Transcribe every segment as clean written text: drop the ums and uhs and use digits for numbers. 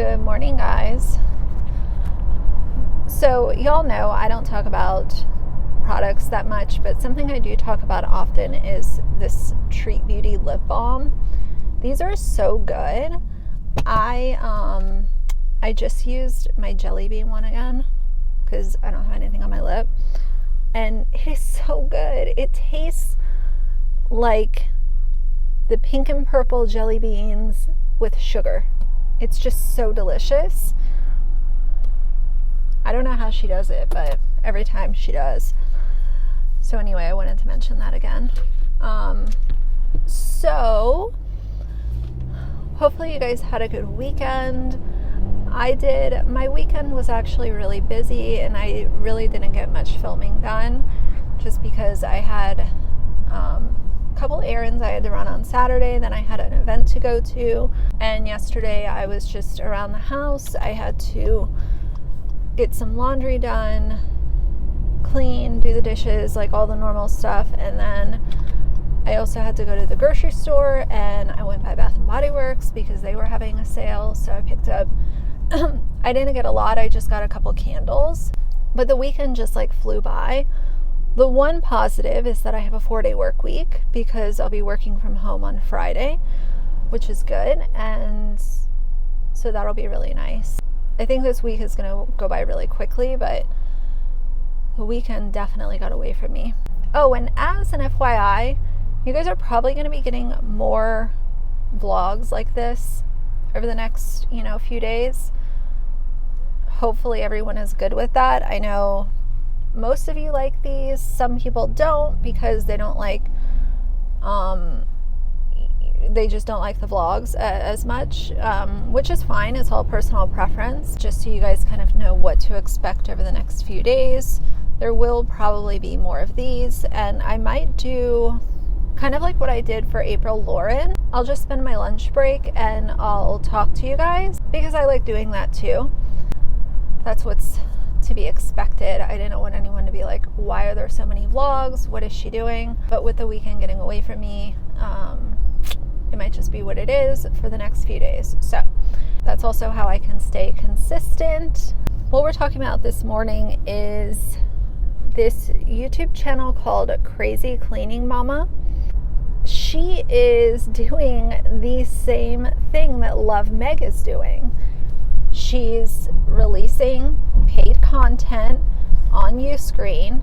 Good morning, guys. So y'all know I don't talk about products that much, but something I do talk about often is this Treat Beauty lip balm. These are so good. I just used my Jelly Bean one again because I don't have anything on my lip, and it is so good. It tastes like the pink and purple jelly beans with sugar. It's just so delicious. I don't know how she does it, but every time she does. So anyway, I wanted to mention that again. So hopefully you guys had a good weekend. I did. My weekend was actually really busy, and I really didn't get much filming done just because I had a couple errands I had to run on Saturday. Then I had an event to go to, and yesterday I was just around the house. I had to get some laundry done, clean, do the dishes, like all the normal stuff, and then I also had to go to the grocery store, and I went by Bath and Body Works because they were having a sale, so I picked up I didn't get a lot, I just got a couple candles, but the weekend just like flew by. The one positive is that I have a 4-day work week because I'll be working from home on Friday, which is good, and so that'll be really nice. I think this week is going to go by really quickly, but the weekend definitely got away from me. Oh, and as an FYI, you guys are probably going to be getting more vlogs like this over the next, few days. Hopefully everyone is good with that. I know most of you like these. Some people don't because they don't like, they just don't like the vlogs as much, which is fine. It's all personal preference. Just so you guys kind of know what to expect over the next few days. There will probably be more of these, and I might do kind of like what I did for April Lauren. I'll just spend my lunch break and I'll talk to you guys because I like doing that too. That's what's to be expected. I didn't want anyone to be like, why are there so many vlogs? What is she doing? But with the weekend getting away from me, it might just be what it is for the next few days. So that's also how I can stay consistent. What we're talking about this morning is this YouTube channel called Crazy Cleaning Mama. She is doing the same thing that Love Meg is doing. She's releasing paid content on Uscreen,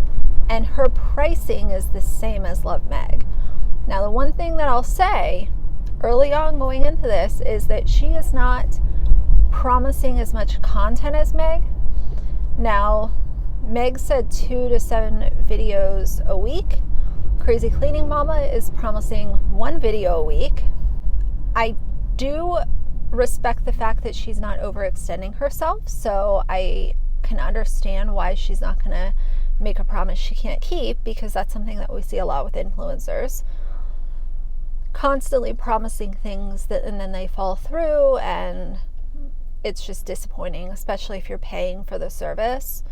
and her pricing is the same as Love Meg. Now, the one thing that I'll say early on going into this is that she is not promising as much content as Meg. Now, Meg said 2 to 7 videos a week. Crazy Cleaning Mama is promising 1 video a week. I do respect the fact that she's not overextending herself, so I can understand why she's not going to make a promise she can't keep, because that's something that we see a lot with influencers. Constantly promising things that and then they fall through, and it's just disappointing, especially if you're paying for the service.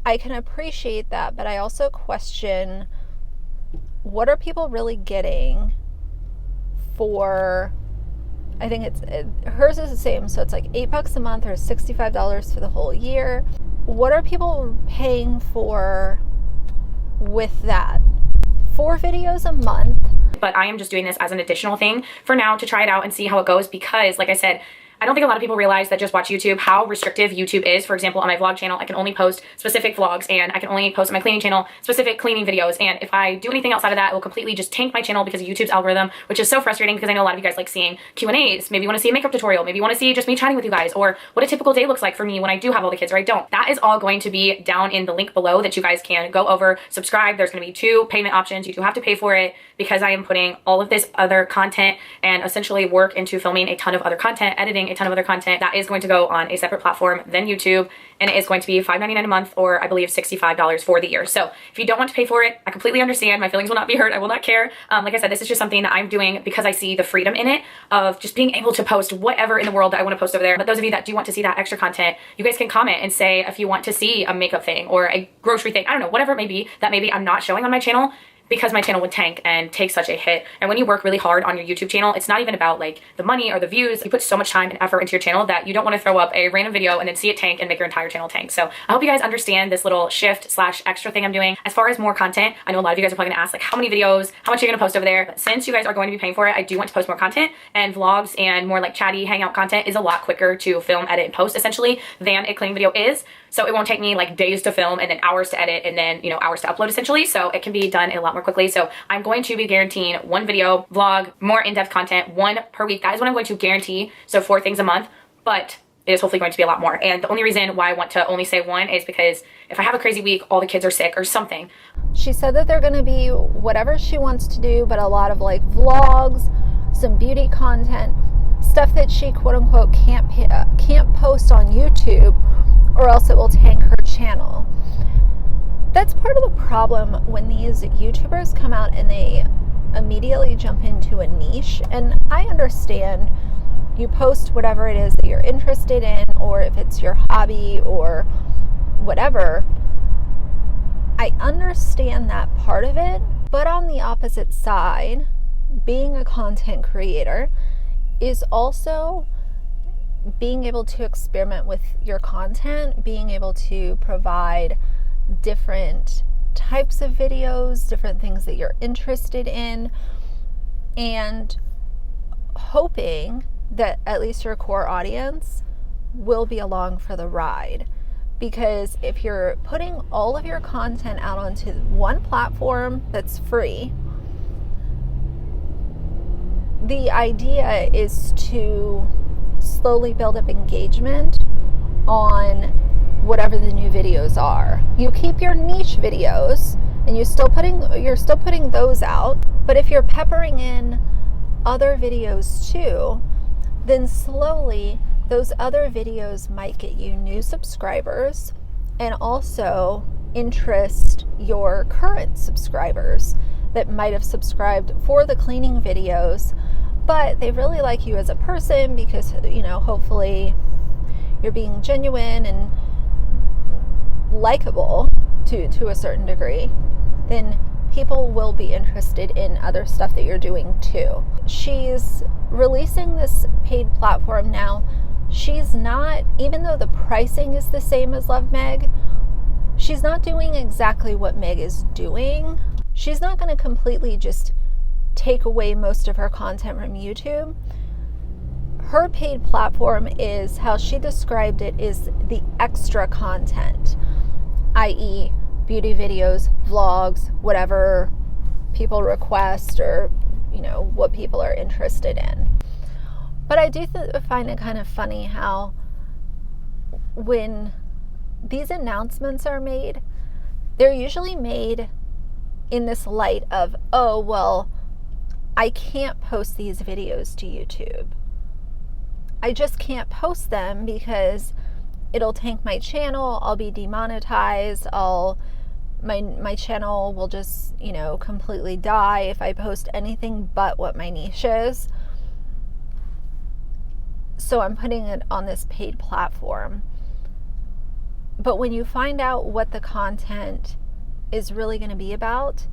I can appreciate that, but I also question, what are people really getting for, I think hers is the same, so it's like $8 a month or $65 for the whole year. What are people paying for with that? 4 videos a month. But I am just doing this as an additional thing for now to try it out and see how it goes, because like I said, I don't think a lot of people realize that just watch YouTube how restrictive YouTube is. For example, on my vlog channel, I can only post specific vlogs, and I can only post on my cleaning channel specific cleaning videos. And if I do anything outside of that, it will completely just tank my channel because of YouTube's algorithm, which is so frustrating because I know a lot of you guys like seeing Q&As. Maybe you want to see a makeup tutorial. Maybe you want to see just me chatting with you guys, or what a typical day looks like for me when I do have all the kids or I don't. That is all going to be down in the link below that you guys can go over, subscribe. There's going to be 2 payment options. You do have to pay for it because I am putting all of this other content and essentially work into filming a ton of other content, editing a ton of other content that is going to go on a separate platform than YouTube, and it is going to be $5.99 a month, or I believe $65 for the year. So if you don't want to pay for it, I completely understand. My feelings will not be hurt. I will not care. Like I said, this is just something that I'm doing because I see the freedom in it of just being able to post whatever in the world that I want to post over there. But those of you that do want to see that extra content, you guys can comment and say if you want to see a makeup thing or a grocery thing, I don't know, whatever it may be that maybe I'm not showing on my channel. because my channel would tank and take such a hit. And when you work really hard on your YouTube channel, it's not even about like the money or the views. You put so much time and effort into your channel that you don't want to throw up a random video and then see it tank and make your entire channel tank. So I hope you guys understand this little shift slash extra thing I'm doing. As far as more content, I know a lot of you guys are probably gonna ask like how many videos, how much are you gonna post over there? But since you guys are going to be paying for it, I do want to post more content, and vlogs and more like chatty hangout content is a lot quicker to film, edit, and post essentially than a clean video is. So it won't take me like days to film and then hours to edit and then, you know, hours to upload essentially. So it can be done a lot more quickly. So I'm going to be guaranteeing one video, vlog, more in-depth content, one per week. That is what I'm going to guarantee. So 4 things a month, but it is hopefully going to be a lot more. And the only reason why I want to only say one is because if I have a crazy week, all the kids are sick or something. She said that they're going to be whatever she wants to do, but a lot of like vlogs, some beauty content, stuff that she quote unquote can't post on YouTube, or else it will tank her channel. That's part of the problem when these YouTubers come out and they immediately jump into a niche. And I understand you post whatever it is that you're interested in, or if it's your hobby or whatever. I understand that part of it, but on the opposite side, being a content creator is also being able to experiment with your content, being able to provide different types of videos, different things that you're interested in, and hoping that at least your core audience will be along for the ride. Because if you're putting all of your content out onto one platform that's free, the idea is to slowly build up engagement on whatever the new videos are. You keep your niche videos and you're still putting those out, but if you're peppering in other videos too, then slowly those other videos might get you new subscribers and also interest your current subscribers that might have subscribed for the cleaning videos, but they really like you as a person because, you know, hopefully you're being genuine and likable to a certain degree. Then people will be interested in other stuff that you're doing too. She's releasing this paid platform now. She's not, even though the pricing is the same as Love Meg, she's not doing exactly what Meg is doing. She's not going to completely just take away most of her content from YouTube. Her paid platform is, how she described it, is the extra content, i.e. beauty videos, vlogs, whatever people request, or, you know, what people are interested in. But I do find it kind of funny how when these announcements are made, they're usually made in this light of, oh, well, I can't post these videos to YouTube. I just can't post them because it'll tank my channel, I'll be demonetized, my channel will just, you know, completely die if I post anything but what my niche is. So I'm putting it on this paid platform. But when you find out what the content is really going to be about,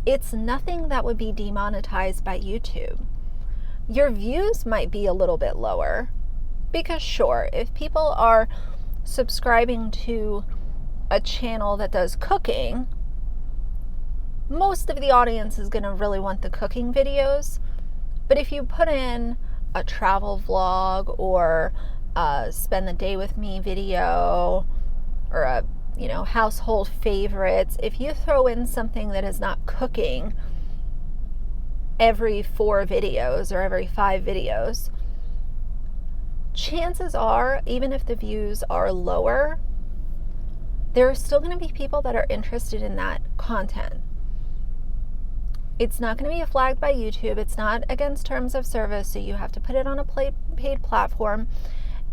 it's nothing that would be demonetized by YouTube. Your views might be a little bit lower because, sure, if people are subscribing to a channel that does cooking, most of the audience is going to really want the cooking videos. But if you put in a travel vlog or a spend the day with me video or a, you know, household favorites, if you throw in something that is not cooking every 4 videos or every 5 videos, chances are, even if the views are lower, there are still going to be people that are interested in that content. It's not going to be flagged by YouTube. It's not against terms of service, so you have to put it on a paid platform.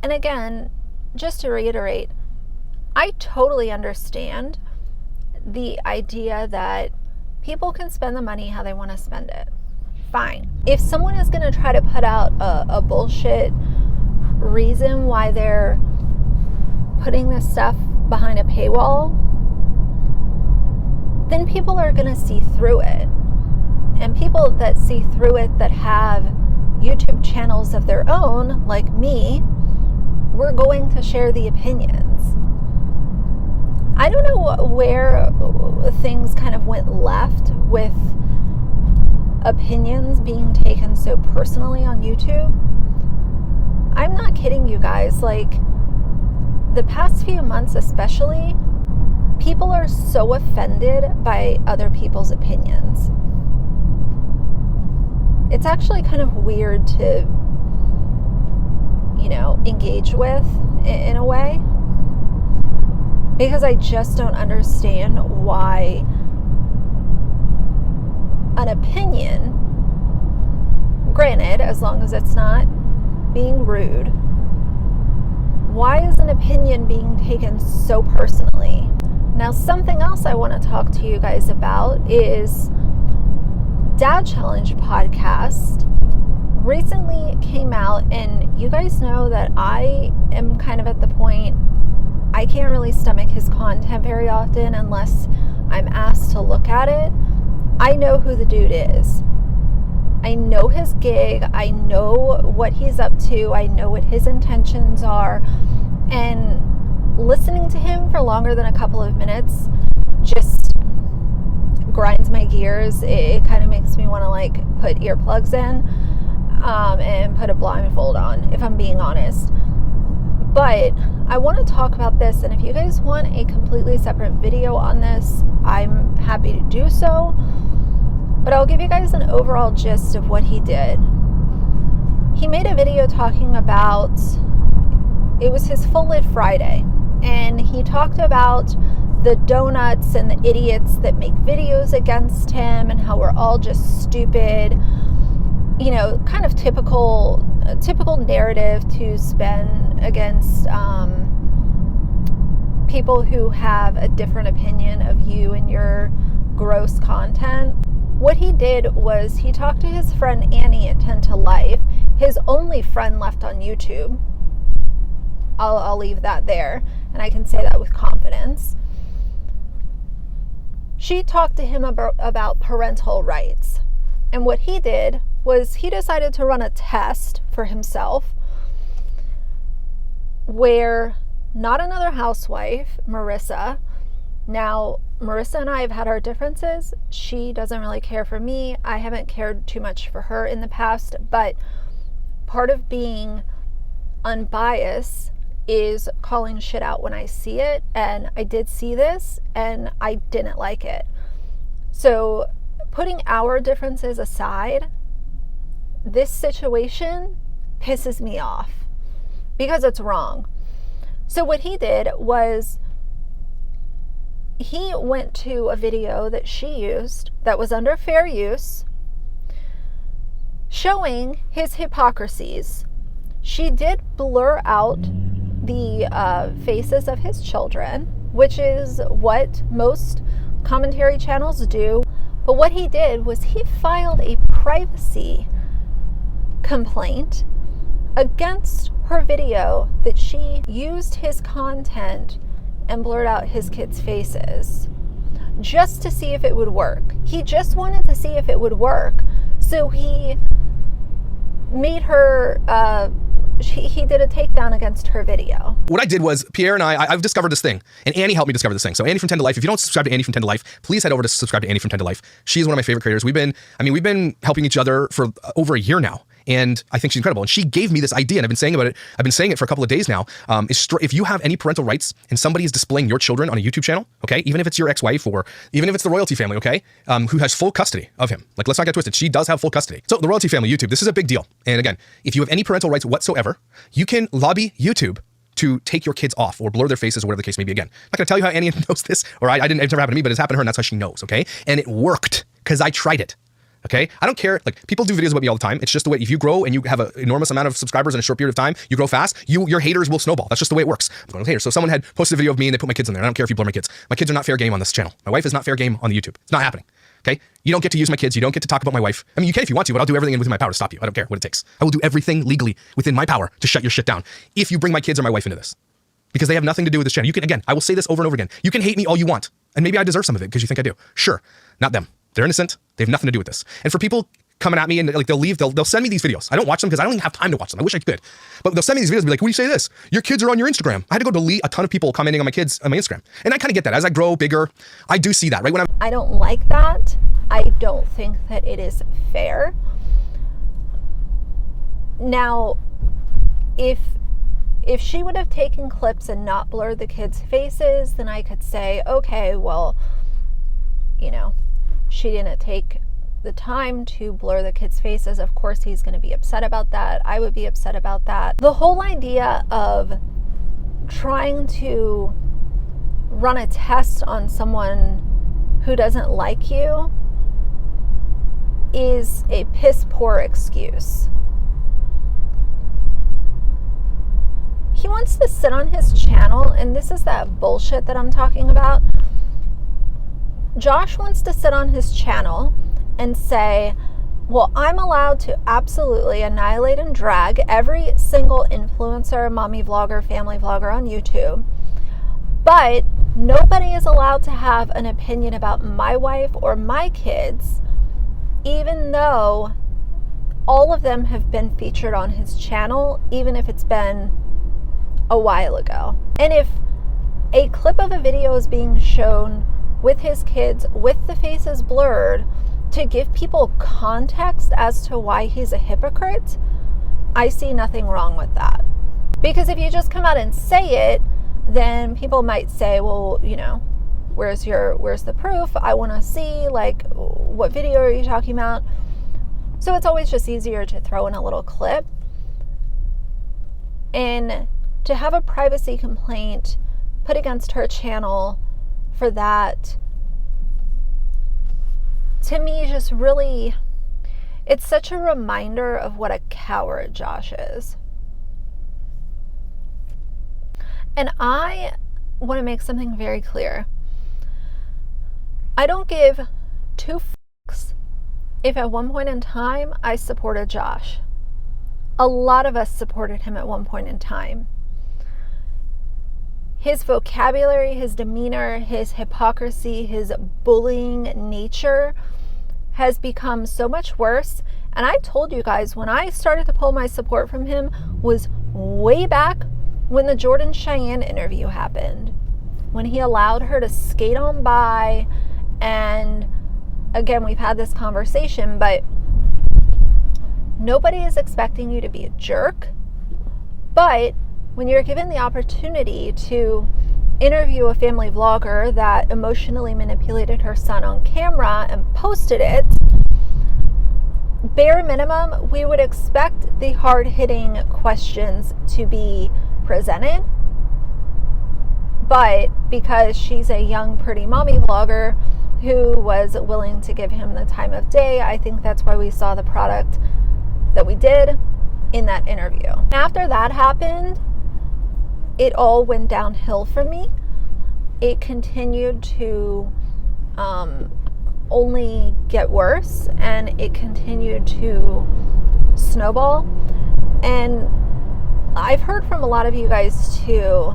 And again, just to reiterate, I totally understand the idea that people can spend the money how they want to spend it. Fine. If someone is going to try to put out a bullshit reason why they're putting this stuff behind a paywall, then people are going to see through it. And people that see through it, that have YouTube channels of their own, like me, we're going to share the opinions. I don't know where things kind of went left with opinions being taken so personally on YouTube. I'm not kidding you guys. Like, the past few months especially, people are so offended by other people's opinions. It's actually kind of weird to, engage with in a way, because I just don't understand why an opinion, granted, as long as it's not being rude, why is an opinion being taken so personally? Now, something else I want to talk to you guys about is Dad Challenge podcast recently came out, and you guys know that I am kind of at the point I can't really stomach his content very often unless I'm asked to look at it. I know who the dude is. I know his gig. I know what he's up to. I know what his intentions are. And listening to him for longer than a couple of minutes just grinds my gears. It kind of makes me want to put earplugs in and put a blindfold on, if I'm being honest. But I want to talk about this, and if you guys want a completely separate video on this, I'm happy to do so. But I'll give you guys an overall gist of what he did. He made a video talking about, it was his Full Lit Friday, and he talked about the donuts and the idiots that make videos against him and how we're all just stupid. Kind of typical narrative to spin against people who have a different opinion of you and your gross content. What he did was he talked to his friend Annie at 10 to Life, his only friend left on YouTube. I'll leave that there, and I can say that with confidence. She talked to him about parental rights. And what he did was he decided to run a test for himself where not another housewife, Marissa. Now, Marissa and I have had our differences. She doesn't really care for me. I haven't cared too much for her in the past, but part of being unbiased is calling shit out when I see it, and I did see this and I didn't like it. So putting our differences aside, this situation pisses me off because it's wrong. So what he did was he went to a video that she used that was under fair use, showing his hypocrisies. She did blur out the faces of his children, which is what most commentary channels do. But what he did was he filed a privacy complaint against her video that she used his content and blurred out his kids' faces just to see if it would work. He just wanted to see if it would work. So he made her, he did a takedown against her video. What I did was, Pierre and I've discovered this thing, and Annie helped me discover this thing. So Annie from 10 to Life, if you don't subscribe to Annie from 10 to Life, please head over to subscribe to Annie from 10 to Life. She is one of my favorite creators. We've been helping each other for over a year now. And I think she's incredible. And she gave me this idea, and I've been saying it for a couple of days now. If you have any parental rights and somebody is displaying your children on a YouTube channel, okay, even if it's your ex-wife or even if it's the royalty family, okay, who has full custody of him. Like, let's not get twisted. She does have full custody. So the royalty family, YouTube, this is a big deal. And again, if you have any parental rights whatsoever, you can lobby YouTube to take your kids off or blur their faces or whatever the case may be. Again, I'm not going to tell you how Annie knows this, or it's never happened to me, but it's happened to her, and that's how she knows, okay? And it worked because I tried it. Okay, I don't care. Like, people do videos about me all the time. It's just the way. If you grow and you have an enormous amount of subscribers in a short period of time, you grow fast. Your haters will snowball. That's just the way it works. I'm going with haters. So someone had posted a video of me and they put my kids in there. I don't care if you blur my kids. My kids are not fair game on this channel. My wife is not fair game on the YouTube. It's not happening. Okay, you don't get to use my kids. You don't get to talk about my wife. I mean, you can if you want to, but I'll do everything within my power to stop you. I don't care what it takes. I will do everything legally within my power to shut your shit down if you bring my kids or my wife into this, because they have nothing to do with this channel. You can, again, I will say this over and over again. You can hate me all you want. And maybe I deserve some of it because you think I do. Sure, not them. They're innocent. They have nothing to do with this. And for people coming at me and like they'll send me these videos. I don't watch them because I don't even have time to watch them. I wish I could. But they'll send me these videos and be like, what do you say to this? Your kids are on your Instagram. I had to go delete a ton of people commenting on my kids on my Instagram. And I kind of get that. As I grow bigger, I do see that, right? When I don't like that. I don't think that it is fair. Now, if she would have taken clips and not blurred the kids' faces, then I could say, okay, well, you know, she didn't take the time to blur the kids' faces. Of course, he's going to be upset about that. I would be upset about that. The whole idea of trying to run a test on someone who doesn't like you is a piss poor excuse. He wants to sit on his channel, and this is that bullshit that I'm talking about. Josh wants to sit on his channel and say, well, I'm allowed to absolutely annihilate and drag every single influencer, mommy vlogger, family vlogger on YouTube, but nobody is allowed to have an opinion about my wife or my kids, even though all of them have been featured on his channel, even if it's been a while ago. And if a clip of a video is being shown with his kids with the faces blurred to give people context as to why he's a hypocrite, I see nothing wrong with that. Because if you just come out and say it, then people might say, well, you know, where's the proof? I want to see, like, what video are you talking about? So it's always just easier to throw in a little clip. And to have a privacy complaint put against her channel for that, to me, just really, it's such a reminder of what a coward Josh is. And I want to make something very clear. I don't give two fucks if at one point in time I supported Josh. A lot of us supported him at one point in time. His vocabulary, his demeanor, his hypocrisy, his bullying nature has become so much worse. And I told you guys, when I started to pull my support from him was way back when the Jordan Cheyenne interview happened, when he allowed her to skate on by. And again, we've had this conversation, but nobody is expecting you to be a jerk. But when you're given the opportunity to interview a family vlogger that emotionally manipulated her son on camera and posted it, bare minimum, we would expect the hard-hitting questions to be presented. But because she's a young, pretty mommy vlogger who was willing to give him the time of day, I think that's why we saw the product that we did in that interview. After that happened, it all went downhill for me. It continued to only get worse, and it continued to snowball. And I've heard from a lot of you guys too,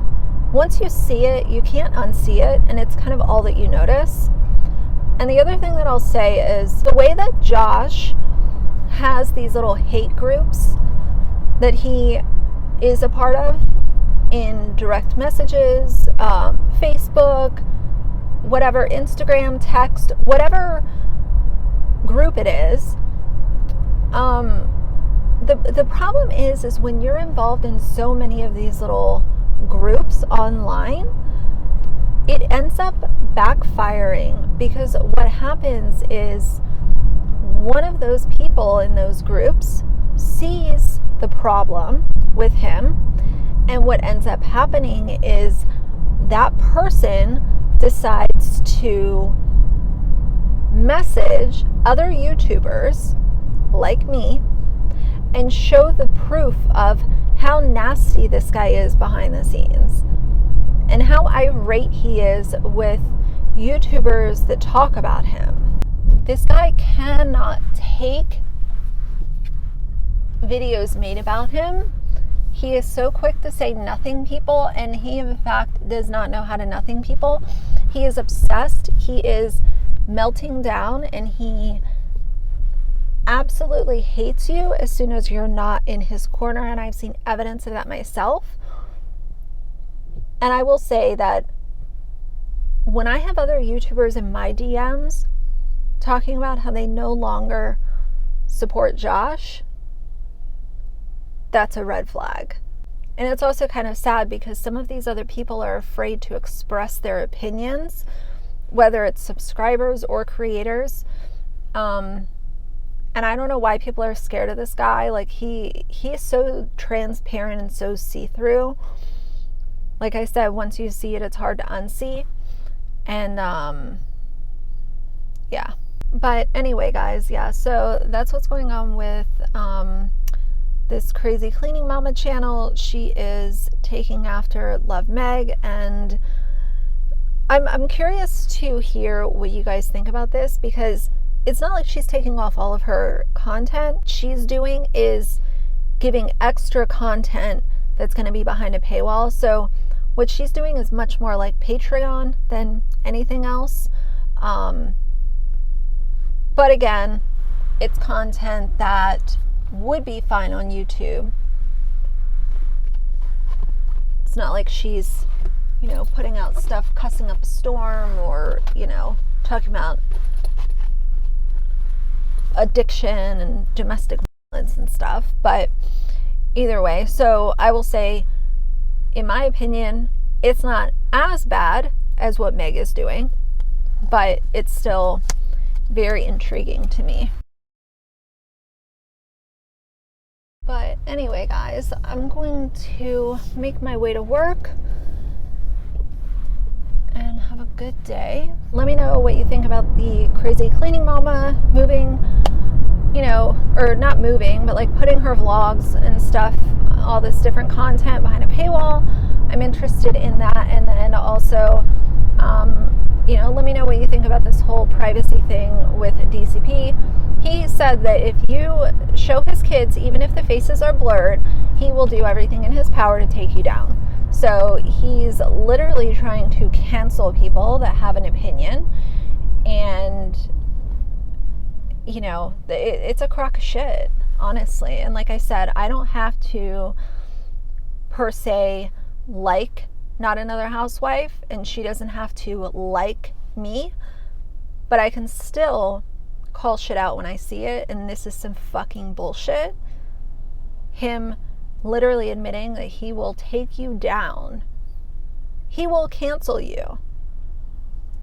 once you see it, you can't unsee it, and it's kind of all that you notice. And the other thing that I'll say is the way that Josh has these little hate groups that he is a part of in direct messages, Facebook, whatever, Instagram, text, whatever group it is. The problem is when you're involved in so many of these little groups online, it ends up backfiring, because what happens is one of those people in those groups sees the problem with him, and what ends up happening is that person decides to message other YouTubers like me and show the proof of how nasty this guy is behind the scenes and how irate he is with YouTubers that talk about him. This guy cannot take videos made about him. He is so quick to say nothing people, and he in fact does not know how to nothing people. He is obsessed. He is melting down, and he absolutely hates you as soon as you're not in his corner, and I've seen evidence of that myself. And I will say that when I have other YouTubers in my DMs talking about how they no longer support Josh, that's a red flag. And it's also kind of sad because some of these other people are afraid to express their opinions, whether it's subscribers or creators. And I don't know why people are scared of this guy. Like, he is so transparent and so see-through. Like I said, once you see it, it's hard to unsee. And yeah. But anyway, guys, yeah, so that's what's going on with this crazy cleaning mama channel. She is taking after Love Meg, and I'm curious to hear what you guys think about this, because it's not like she's taking off all of her content. She's doing is giving extra content that's going to be behind a paywall. So what she's doing is much more like Patreon than anything else. But again, it's content that would be fine on YouTube. It's not like she's, you know, putting out stuff cussing up a storm, or, you know, talking about addiction and domestic violence and stuff. But either way, so I will say, in my opinion, it's not as bad as what Meg is doing, but it's still very intriguing to me. But anyway, guys, I'm going to make my way to work and have a good day. Let me know what you think about the crazy cleaning mama moving, you know, or not moving, but like putting her vlogs and stuff, all this different content behind a paywall. I'm interested in that. And then also, you know, let me know what you think about this whole privacy thing with DCP. He said that if you show his kids, even if the faces are blurred, he will do everything in his power to take you down. So he's literally trying to cancel people that have an opinion. And, you know, it's a crock of shit, honestly. And like I said, I don't have to, per se, like Not Another Housewife, and she doesn't have to like me, but I can still call shit out when I see it, and this is some fucking bullshit. Him literally admitting that he will take you down. He will cancel you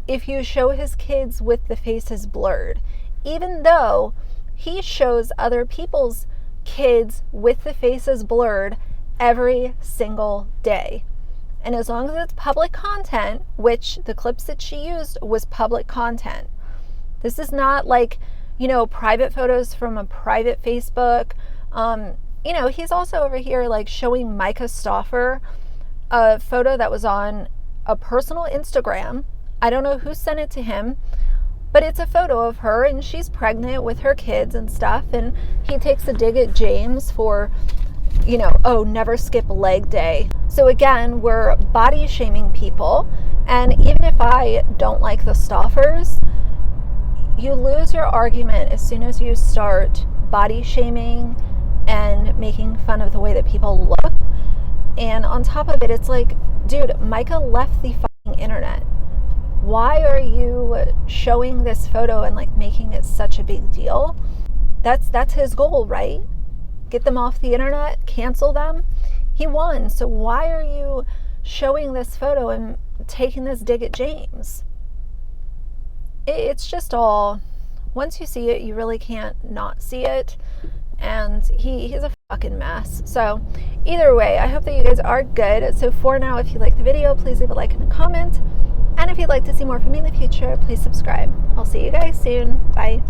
if you show his kids with the faces blurred, even though he shows other people's kids with the faces blurred every single day. And as long as it's public content, which the clips that she used was public content. This is not like, you know, private photos from a private Facebook. You know, he's also over here like showing Micah Stauffer a photo that was on a personal Instagram. I don't know who sent it to him, but it's a photo of her and she's pregnant with her kids and stuff. And he takes a dig at James for, you know, oh, never skip leg day. So again, we're body shaming people. And even if I don't like the Stauffers, you lose your argument as soon as you start body shaming and making fun of the way that people look. And on top of it, it's like, dude, Micah left the fucking internet. Why are you showing this photo and like making it such a big deal? That's his goal, right? Get them off the internet, cancel them. He won. So why are you showing this photo and taking this dig at James? It's just all, once you see it, you really can't not see it. And he's a fucking mess. So either way, I hope that you guys are good. So for now, if you like the video, please leave a like and a comment. And if you'd like to see more from me in the future, please subscribe. I'll see you guys soon. Bye.